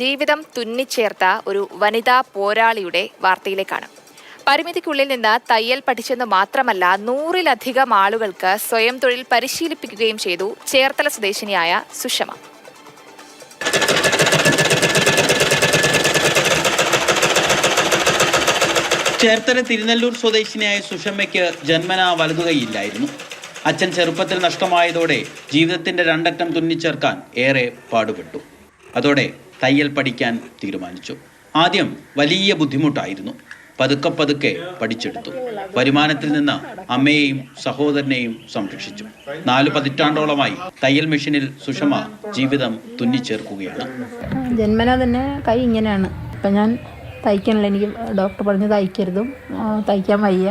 ജീവിതം തുന്നിച്ചേർത്ത ഒരു വനിതാ പോരാളിയുടെ വാർത്തയിലേക്കാണ്. പരിമിതിക്കുള്ളിൽ നിന്ന് തയ്യൽ പഠിച്ചെന്ന് മാത്രമല്ല 100-ലധികം ആളുകൾക്ക് സ്വയം തൊഴിൽ പരിശീലിപ്പിക്കുകയും ചെയ്തു ചേർത്തല സ്വദേശിനിയായ സുഷമ. ചേർത്തല തിരുനെല്ലൂർ സ്വദേശിനിയായ സുഷമയ്ക്ക് ജന്മനാ വലതുകൈയില്ലായിരുന്നു. അച്ഛൻ ചെറുപ്പത്തിൽ നഷ്ടമായതോടെ ജീവിതത്തിന്റെ രണ്ടറ്റം തുന്നിച്ചേർക്കാൻ ഏറെ പാടുപെട്ടു. അതോടെ തയ്യൽ പഠിക്കാൻ തീരുമാനിച്ചു. ആദ്യം വലിയ ബുദ്ധിമുട്ടായിരുന്നു. പതുക്കെ പതുക്കെ പഠിച്ചെടുത്തു. വരുമാനത്തിൽ നിന്ന് അമ്മയെയും സഹോദരനെയും സംരക്ഷിച്ചു. 4 പതിറ്റാണ്ടോളമായി തയ്യൽ മെഷീനിൽ സുഷമ ജീവിതം തുന്നിച്ചേർക്കുകയാണ്. ജന്മനാ തന്നെ കൈ ഇങ്ങനെയാണ്. ഇപ്പം ഞാൻ തയ്ക്കണില്ല. എനിക്ക് ഡോക്ടർ പറഞ്ഞ് തയ്ക്കരുതും, തയ്ക്കാൻ വയ്യ,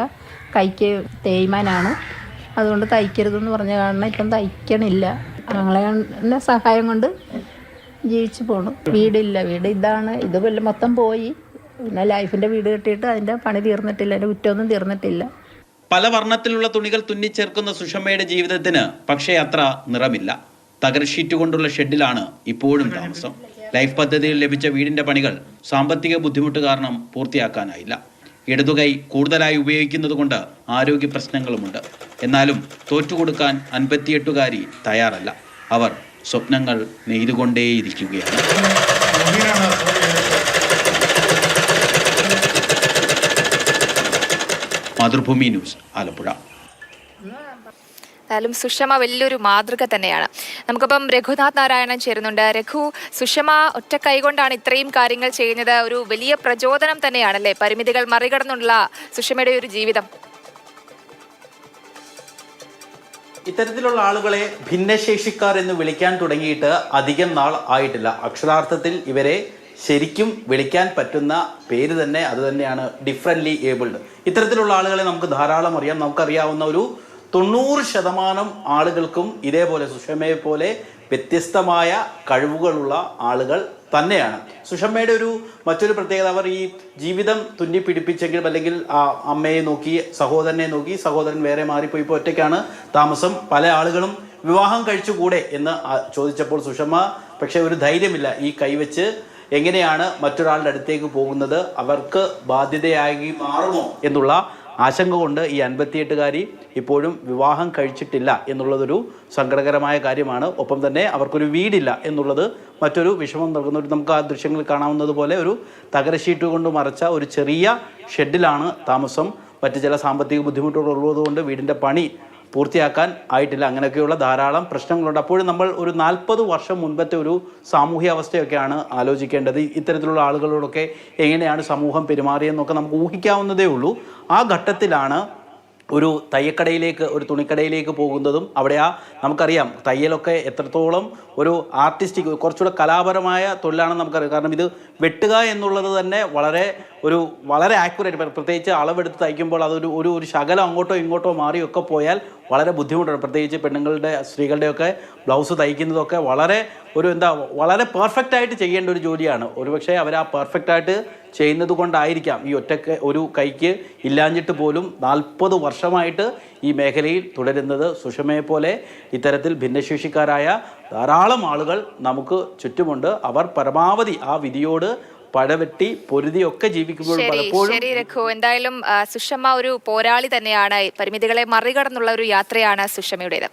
കൈക്ക് തേയ്മാനാണ്, അതുകൊണ്ട് തയ്ക്കരുതെന്ന് പറഞ്ഞ കാരണം ഇപ്പം തയ്ക്കണില്ല. ഞങ്ങളെ സഹായം കൊണ്ട് ജീവിച്ചു പോണു. വീടില്ല, വീട് ഇതാണ്. ഇത് കൊല്ലം മൊത്തം പോയി. പിന്നെ ലൈഫിൻ്റെ വീട് കെട്ടിയിട്ട് അതിൻ്റെ പണി തീർന്നിട്ടില്ല, അതിൻ്റെ കുറ്റമൊന്നും തീർന്നിട്ടില്ല. പല വർണ്ണത്തിലുള്ള തുണികൾ തുന്നിച്ചേർക്കുന്ന സുഷമയുടെ ജീവിതത്തിന് പക്ഷേ അത്ര നിറമില്ല. തകര ഷീറ്റ് കൊണ്ടുള്ള ഷെഡിലാണ് ഇപ്പോഴും താമസം. ലൈഫ് പദ്ധതിയിൽ ലഭിച്ച വീടിന്റെ പണികൾ സാമ്പത്തിക ബുദ്ധിമുട്ട് കാരണം പൂർത്തിയാക്കാനായില്ല. ഇടതുകൈ കൂടുതലായി ഉപയോഗിക്കുന്നത് കൊണ്ട് ആരോഗ്യ പ്രശ്നങ്ങളുമുണ്ട്. എന്നാലും തോറ്റുകൊടുക്കാൻ 58-കാരി തയ്യാറല്ല. അവർ സ്വപ്നങ്ങൾ നെയ്തുകൊണ്ടേയിരിക്കുകയാണ്. മാതൃഭൂമി ന്യൂസ്, ആലപ്പുഴ. എന്തായാലും സുഷമ വലിയൊരു മാതൃക തന്നെയാണ്. നമുക്കിപ്പം രഘുനാഥ് നാരായണൻ ചേരുന്നുണ്ട്. രഘു, സുഷമ ഒറ്റ കൈകൊണ്ടാണ് ഇത്രയും കാര്യങ്ങൾ ചെയ്യുന്നത്. ഒരു വലിയ പ്രചോദനം തന്നെയാണല്ലേ പരിമിതികൾ മറികടന്നുള്ള സുഷമയുടെ ഒരു ജീവിതം. ഇത്തരത്തിലുള്ള ആളുകളെ ഭിന്നശേഷിക്കാർ എന്ന് വിളിക്കാൻ തുടങ്ങിയിട്ട് അധികം നാൾ ആയിട്ടില്ല. അക്ഷരാർത്ഥത്തിൽ ഇവരെ ശരിക്കും വിളിക്കാൻ പറ്റുന്ന പേര് തന്നെ അത് തന്നെയാണ്, ഡിഫറൻ്റ്ലി ഏബിൾഡ്. ഇത്തരത്തിലുള്ള ആളുകളെ നമുക്ക് ധാരാളം അറിയാം. നമുക്കറിയാവുന്ന ഒരു 90% ആളുകൾക്കും ഇതേപോലെ സുഷമയെ പോലെ വ്യത്യസ്തമായ കഴിവുകളുള്ള ആളുകൾ തന്നെയാണ്. സുഷമയുടെ മറ്റൊരു പ്രത്യേകത, അവർ ഈ ജീവിതം തുന്നി പിടിപ്പിച്ചെങ്കിലും അല്ലെങ്കിൽ അമ്മയെ നോക്കി, സഹോദരനെ നോക്കി, സഹോദരൻ വേറെ മാറിപ്പോയി, ഇപ്പോൾ ഒറ്റയ്ക്കാണ് താമസം. പല ആളുകളും വിവാഹം കഴിച്ചുകൂടെ എന്ന് ചോദിച്ചപ്പോൾ സുഷമ പക്ഷേ ഒരു ധൈര്യമില്ല. ഈ കൈവച്ച് എങ്ങനെയാണ് മറ്റൊരാളുടെ അടുത്തേക്ക് പോകുന്നത്, അവർക്ക് ബാധ്യതയായി മാറുമോ എന്നുള്ള ആശങ്ക കൊണ്ട് ഈ 58-കാരി ഇപ്പോഴും വിവാഹം കഴിച്ചിട്ടില്ല എന്നുള്ളതൊരു സങ്കടകരമായ കാര്യമാണ്. ഒപ്പം തന്നെ അവർക്കൊരു വീടില്ല എന്നുള്ളത് മറ്റൊരു വിഷമം നൽകുന്ന നമുക്ക് ആ ദൃശ്യങ്ങളിൽ കാണാവുന്നത് പോലെ ഒരു തകര ഷീറ്റ് കൊണ്ട് മറച്ച ഒരു ചെറിയ ഷെഡിലാണ് താമസം. മറ്റ് ചില സാമ്പത്തിക ബുദ്ധിമുട്ടുകൾ ഉള്ളതുകൊണ്ട് വീടിൻ്റെ പണി പൂർത്തിയാക്കാൻ ആയിട്ടില്ല. അങ്ങനെയൊക്കെയുള്ള ധാരാളം പ്രശ്നങ്ങളുണ്ട്. അപ്പോഴും നമ്മൾ ഒരു 40 വർഷം മുൻപത്തെ ഒരു സാമൂഹ്യ അവസ്ഥയൊക്കെയാണ് ആലോചിക്കേണ്ടത്. ഇത്തരത്തിലുള്ള ആളുകളോടൊക്കെ എങ്ങനെയാണ് സമൂഹം പെരുമാറിയെന്നൊക്കെ നമുക്ക് ഊഹിക്കാവുന്നതേ ഉള്ളൂ. ആ ഘട്ടത്തിലാണ് ഒരു തയ്യക്കടയിലേക്ക്, ഒരു തുണിക്കടയിലേക്ക് പോകുന്നതും. അവിടെ നമുക്കറിയാം തയ്യലൊക്കെ എത്രത്തോളം ഒരു ആർട്ടിസ്റ്റിക്, കുറച്ചുകൂടെ കലാപരമായ തൊഴിലാണെന്ന് നമുക്കറിയാം. കാരണം ഇത് വെട്ടുക എന്നുള്ളത് തന്നെ വളരെ ആക്യുറേറ്റ്, പ്രത്യേകിച്ച് അളവെടുത്ത് തയ്ക്കുമ്പോൾ അതൊരു ഒരു ശകലം അങ്ങോട്ടോ ഇങ്ങോട്ടോ മാറിയൊക്കെ പോയാൽ വളരെ ബുദ്ധിമുട്ടാണ്. പ്രത്യേകിച്ച് പെണ്ണുങ്ങളുടെ, സ്ത്രീകളുടെയൊക്കെ ബ്ലൗസ് തയ്ക്കുന്നതൊക്കെ വളരെ പെർഫെക്റ്റായിട്ട് ചെയ്യേണ്ട ഒരു ജോലിയാണ്. ഒരുപക്ഷെ അവർ ആ പെർഫെക്റ്റായിട്ട് ചെയ്യുന്നത് കൊണ്ടായിരിക്കാം ഈ ഒരു കൈക്ക് ഇല്ലാഞ്ഞിട്ട് പോലും 40 വർഷമായിട്ട് ഈ മേഖലയിൽ തുടരുന്നത്. സുഷമയെ പോലെ ഇത്തരത്തിൽ ഭിന്നശേഷിക്കാരായ ധാരാളം ആളുകൾ നമുക്ക് ചുറ്റുമുണ്ട്. അവർ പരമാവധി ആ വിധിയോട് പടവെട്ടി പൊരുതിയൊക്കെ ജീവിക്കുമ്പോൾ പലപ്പോഴും. ശരി രഘു, എന്തായാലും സുഷമ ഒരു പോരാളി തന്നെയാണ്. പരിമിതികളെ മറികടന്നുള്ള ഒരു യാത്രയാണ് സുഷമയുടേത്.